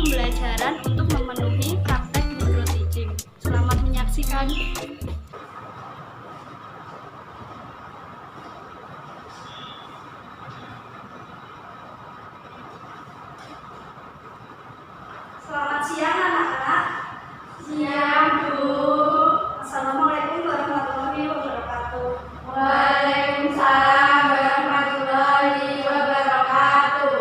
pembelajaran untuk memenuhi praktek micro teaching. Selamat menyaksikan. Selamat siang anak-anak. Siang, Bu. Assalamualaikum warahmatullahi wabarakatuh. Waalaikumsalam warahmatullahi wabarakatuh.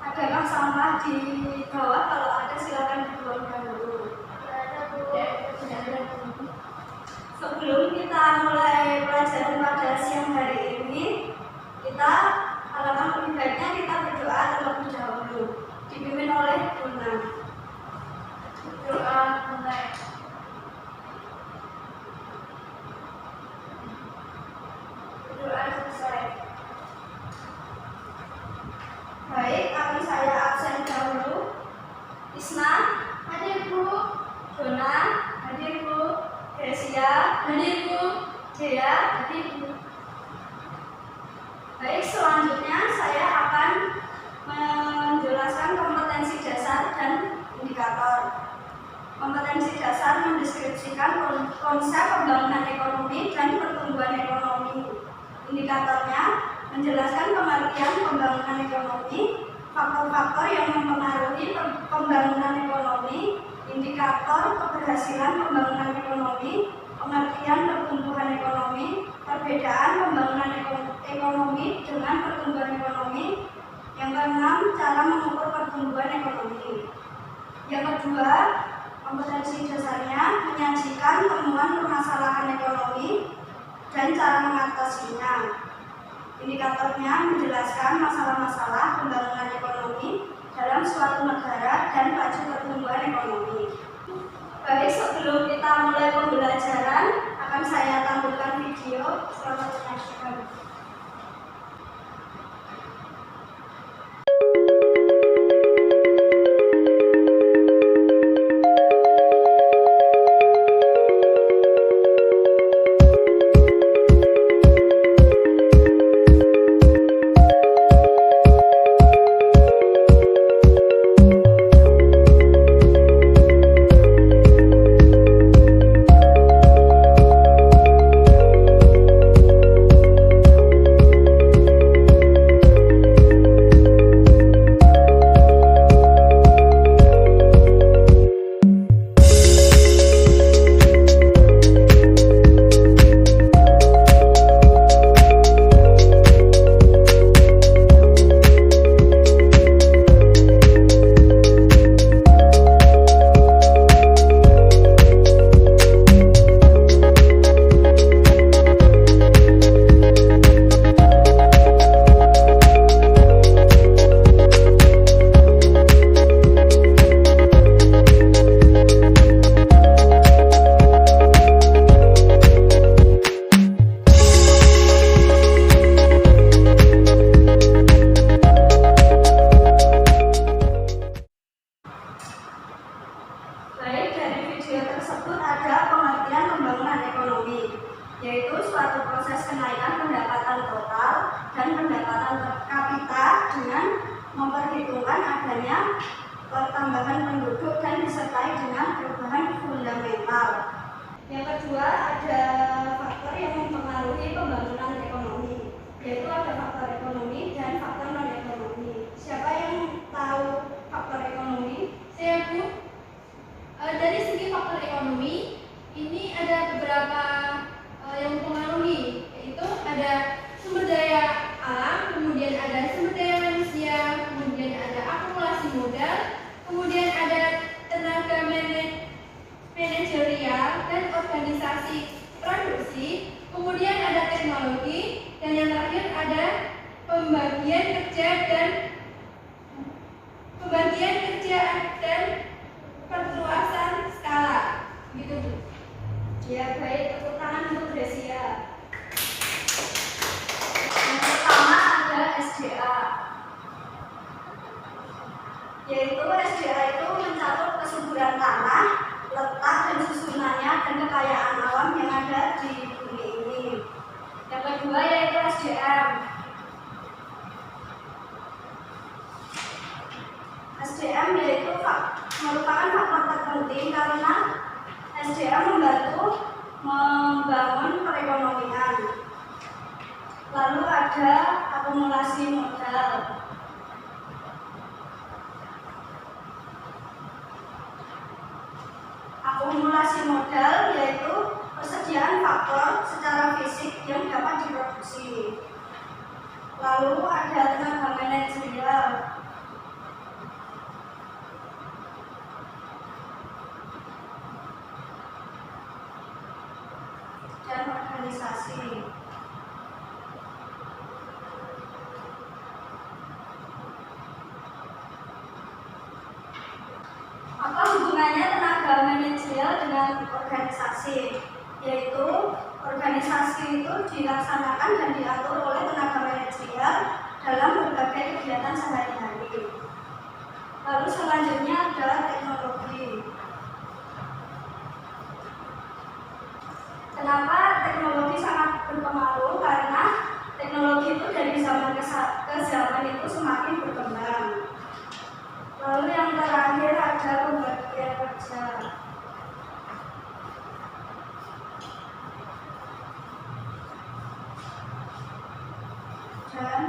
Adakah sampah di bawah? Kalau ada silakan dibuang dahulu. Sebelum kita mulai pelajaran pada siang hari ini, alangkah lebih baiknya kita berdoa terlebih dahulu, dipimpin oleh Bunda. Doa mulai. Doa selesai. Baik, akan saya absen dahulu. Isna, Hadir, Bu. Dona, hadir Bu. Gresia, Hadir, Bu. Dea, Hadir, Bu. baik, selanjutnya saya akan menjelaskan kompetensi dasar dan indikator. Kompetensi dasar mendeskripsikan konsep pembangunan ekonomi dan pertumbuhan ekonomi. Indikatornya menjelaskan pengertian pembangunan ekonomi, faktor-faktor yang mempengaruhi pembangunan ekonomi, indikator keberhasilan pembangunan ekonomi, pengertian pertumbuhan ekonomi, perbedaan pembangunan ekonomi dengan pertumbuhan ekonomi. Yang keenam, cara mengukur pertumbuhan ekonomi. Yang kedua, kompetensi dasarnya menyajikan temuan permasalahan ekonomi dan cara mengatasinya. Indikatornya menjelaskan masalah-masalah pembangunan ekonomi dalam suatu negara dan laju pertumbuhan ekonomi. Baik, sebelum kita mulai pembelajaran, akan saya tampilkan video. Selamat menyaksikan. Baik, dari video tersebut ada pengertian pembangunan ekonomi, yaitu suatu proses kenaikan pendapatan total dan pendapatan per kapita dengan memperhitungkan adanya pertambahan penduduk dan disertai dengan perubahan fundamental. Yang kedua, ada faktor yang mempengaruhi pembangunan ekonomi, yaitu ada faktor ekonomi dan faktor non-ekonomi. Siapa yang tahu faktor ekonomi? Saya, Bu. Dari segi faktor ekonomi, ini ada beberapa yang mempengaruhi, yaitu ada sumber daya alam, kemudian ada sumber daya manusia, kemudian ada akumulasi modal, kemudian ada tenaga manajerial dan organisasi produksi, kemudian ada teknologi, dan yang terakhir ada pembagian kerja dan perluasan skala, gitu, Bu. Ya, baik, tepuk tangan untuk Gresia. Yang pertama ada SDA, yaitu SDA itu mencakup kesuburan tanah, letak dan susunannya dan kekayaan alam yang ada di bumi ini. Yang kedua yaitu SDM. SDM yaitu membangun perekonomian. Lalu ada akumulasi modal. Akumulasi modal yaitu persediaan faktor secara fisik yang dapat diproduksi. Lalu ada tenaga manajerial. Dan organisasi. Apa hubungannya tenaga manajerial dengan organisasi? Yaitu organisasi itu dilaksanakan dan diatur oleh tenaga manajerial dalam berbagai kegiatan sehari-hari. Lalu selanjutnya adalah teknologi. Kenapa teknologi sangat berpengaruh? Karena teknologi itu dari zaman ke zaman itu semakin berkembang. Lalu yang terakhir ada pembagian kerja. Dan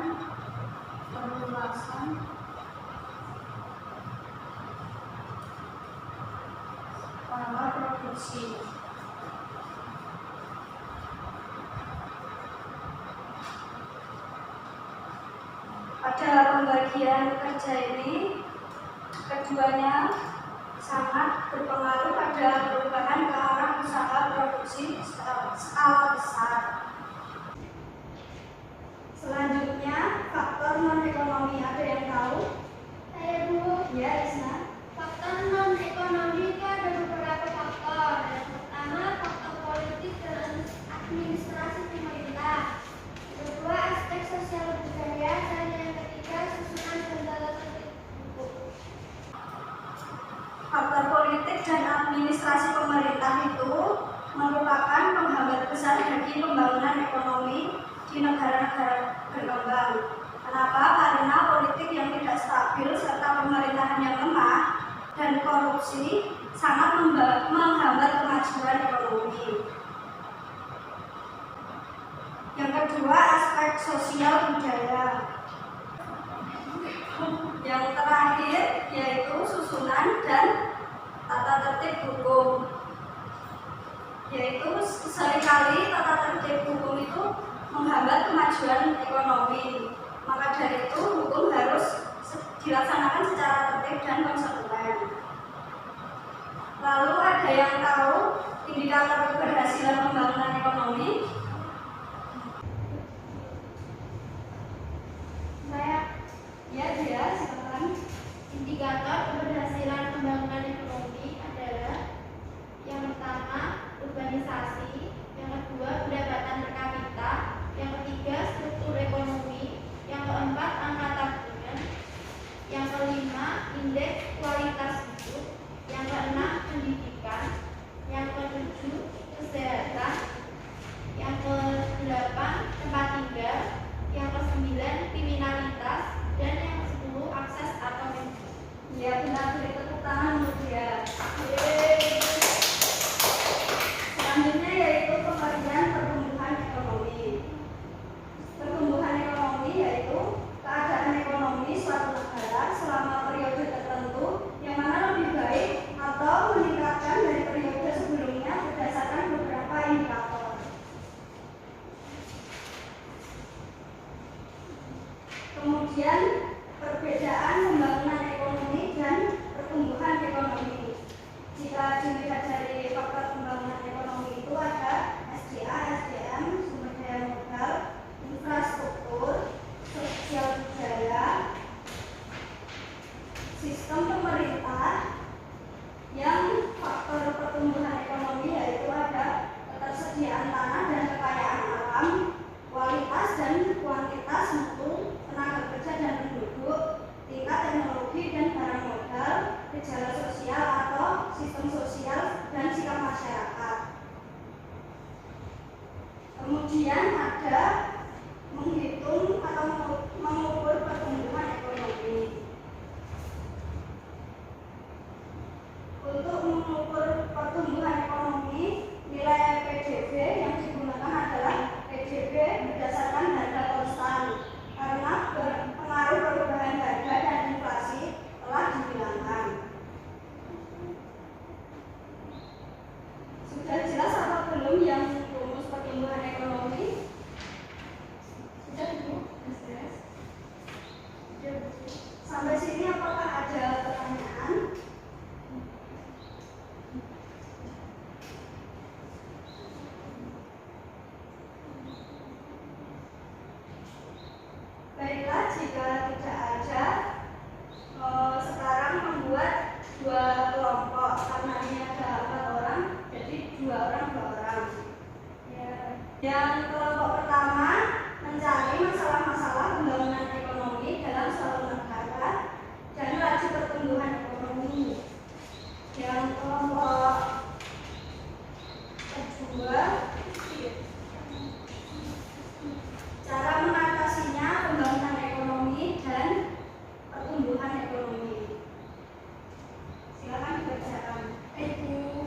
perluasan pola produksi. Pada pembagian kerja ini, keduanya sangat berpengaruh pada perubahan ke arah usaha produksi skala besar. Selanjutnya, faktor non-ekonomi. Ada yang tahu? Saya Bu. Ya, Isna. Faktor non-ekonomi itu ada beberapa faktor. Yang pertama, faktor politik dan administrasi pemerintah. Yang kedua, aspek sosial budaya. Dan yang ketiga, susunan dan tata tertib hukum. Faktor politik dan administrasi pemerintah itu merupakan penghambat besar bagi pembangunan ekonomi di negara-negara berkembang. Kenapa? Karena politik yang tidak stabil serta pemerintahan yang lemah dan korupsi sangat menghambat kemajuan ekonomi. Yang kedua, aspek sosial budaya. Yang terakhir yaitu susunan dan tata tertib hukum. Yaitu seringkali tata tertib hukum itu menghambat kemajuan ekonomi. Maka dari itu hukum harus dilaksanakan secara tertib dan konsekuen. Lalu ada yang tahu indikator keberhasilan pembangunan ekonomi? Saya Ya, dia silakan. indikator keberhasilan pembangunan ekonomi adalah yang pertama urbanisasi, yang kedua pendapatan per kapita, yang ketiga struktur ekonomi, yang keempat angka tabungan, yang kelima indeks kualitas hidup, yang keenam pendidikan, yang ketujuh kesehatan, yang kedelapan tempat tinggal, yang kesembilan kriminalitas, dan yang ke-10 akses atau media. Ya, benar, beri tepuk tangan untuk dia. Selanjutnya yaitu pengertian pertumbuhan ekonomi. Pertumbuhan ekonomi yaitu keadaan ekonomi suatu negara selama periode tertentu yang mana lebih baik atau meningkatkan dari periode sebelumnya berdasarkan beberapa indikator. Kemudian perbedaan pembangunan ekonomi dan pertumbuhan ekonomi. Jika dilihat dari faktor pembangunan ekonomi itu ada SDA, SDM, sumber daya modal, infrastruktur, sosial budaya, sistem pemerintah. Yang faktor pertumbuhan ekonomi yaitu ada ketersediaan tanah dan kekayaan alam, kualitas dan kuantitas mutu, tenaga kerja dan penduduk, tingkat teknologi dan barang modal, gejala sosial atau sistem sosial dan sikap masyarakat. Kemudian ada menghitung atau mengukur pertumbuhan ekonomi. Untuk mengukur pertumbuhan ekonomi, nilai dua orang. Ya. Yang kelompok pertama mencari masalah-masalah pembangunan ekonomi dalam suatu negara dan laju pertumbuhan ekonomi. Yang kelompok kedua, cara mengatasinya pembangunan ekonomi dan pertumbuhan ekonomi. Silakan dibacakan. Ibu.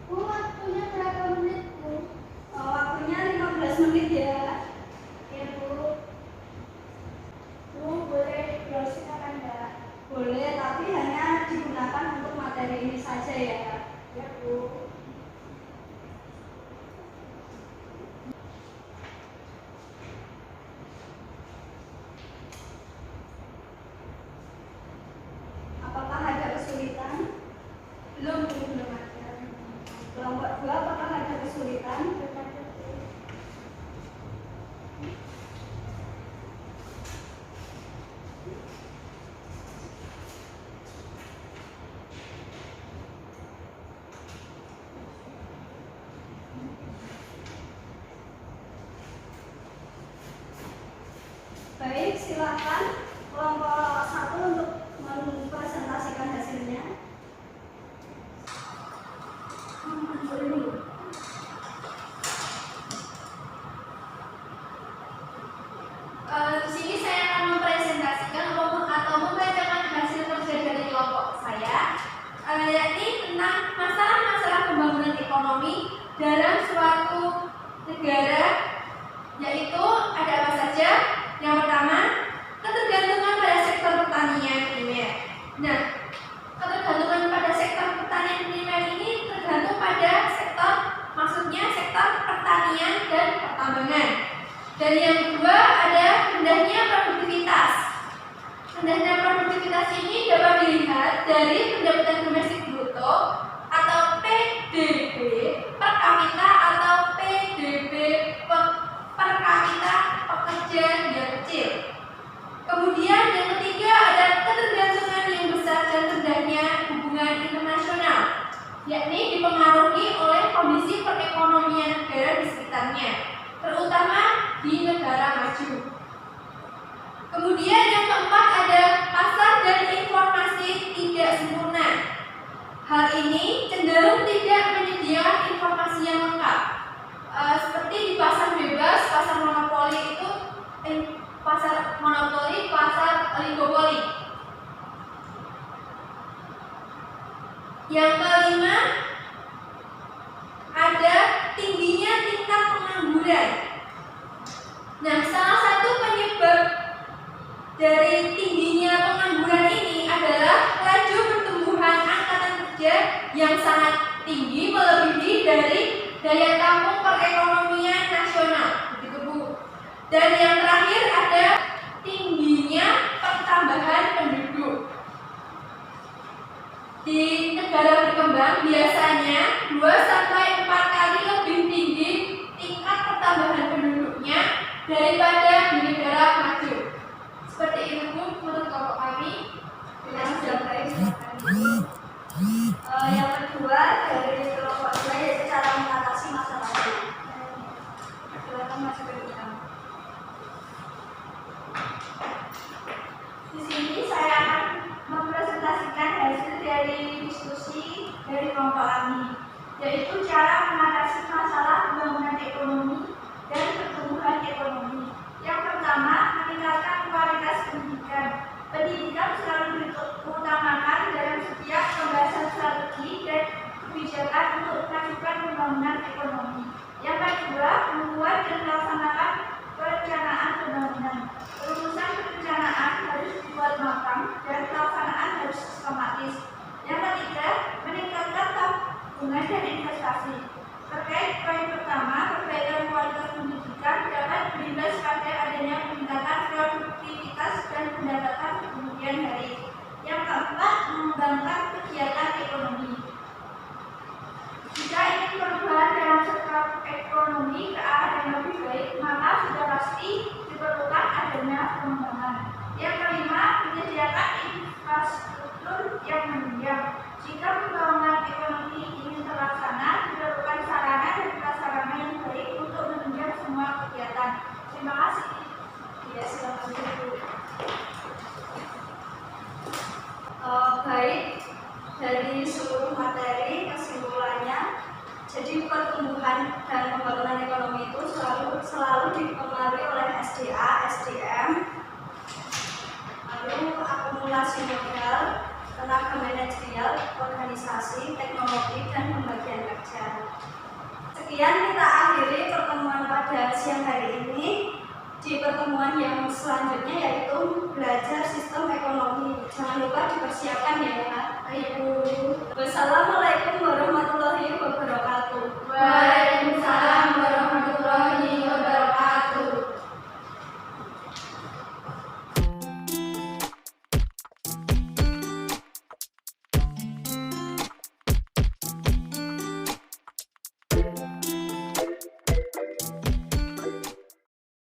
Bu, waktunya berapa menit, Bu? Waktunya 15 menit ya. Ya, Bu. Bu, boleh browsing apa enggak? Boleh, tapi hanya digunakan untuk materi ini saja ya. Ya, Bu. Apakah ada kesulitan? Belum, Bu, belum ada. Kelompok 2 apakah ada kesulitan? Belum ada, Bu. Baik, silakan kelompok 1 untuk mempresentasikan hasilnya. Di sini saya akan mempresentasikan atau membacakan hasil kerja dari kelompok saya, yakni tentang masalah-masalah pembangunan ekonomi dalam suatu negara, yaitu ada apa saja? Yang pertama, ketergantungan pada sektor pertanian primer. Nah, ketergantungan pada sektor pertanian primer ini tergantung pada sektor, maksudnya sektor pertanian dan pertambangan. Dan yang kedua ada rendahnya produktivitas. Rendahnya produktivitas ini dapat dilihat dari pendapatan domestik bruto atau PDB per kapita atau PDB per kapita pekerja yang kecil. Kemudian yang ketiga ada ketergantungan yang besar dan rendahnya hubungan internasional, yakni dipengaruhi oleh kondisi perekonomian negara di sekitarnya, terutama di negara maju. Kemudian yang keempat ada pasar dan informasi tidak sempurna. Hal ini cenderung tidak menyediakan informasi yang lengkap. Seperti di pasar bebas, pasar monopoli itu pasar monopoli, pasar oligopoli. Yang kelima ada tingginya tingkat pengangguran. Nah, salah satu penyebab dari tingginya pengangguran ini adalah laju pertumbuhan angkatan kerja yang sangat tinggi melebihi dari daya tampung perekonomian nasional, begitu Bu. Dan yang terakhir ada tingginya pertambahan penduduk. Di negara berkembang biasanya 2-4 kali lebih tinggi tingkat pertambahan penduduknya daripada di negara maju. Seperti itu Bu, menurut kelompok kami. Yang sudah baik, yang kedua dari kelompok 2 yaitu cara mengatasi masalahnya. Silakan masuk ke depan. Di sini saya akan mempresentasikan hasil dari diskusi dari kelompok kami, yaitu cara mengatasi masalah pembangunan ekonomi dan pertumbuhan ekonomi. Yang pertama, meningkatkan kualitas pendidikan. Pendidikan selalu diutamakan dalam setiap pembahasan strategi dan kebijakan untuk melakukan pembangunan ekonomi. Yang kedua, membuat dan melaksanakan perencanaan pembangunan. Perumusan perencanaan harus dibuat matang dan pelaksanaan harus sistematis. Yang ketiga, meningkatkan tabungan dan investasi. Terkait poin pertama, perbaikan kualitas pendidikan dapat berimbas pada adanya peningkatan produktivitas dan pendapatan di kemudian hari. Yang keempat, mengembangkan kegiatan ekonomi. Jika ingin perubahan dalam sektor ekonomi ke arah yang lebih baik, maka sudah pasti diperlukan adanya seluruh materi. Kesimpulannya, jadi pertumbuhan dan pembangunan ekonomi itu selalu dipengaruhi oleh SDA, SDM, lalu akumulasi modal, tenaga manajerial, organisasi, teknologi, dan pembagian kerja. Sekian kita akhiri pertemuan pada siang hari ini. Di pertemuan yang selanjutnya yaitu belajar sistem ekonomi. Jangan lupa dipersiapkan ya, Ibu. Wassalamualaikum.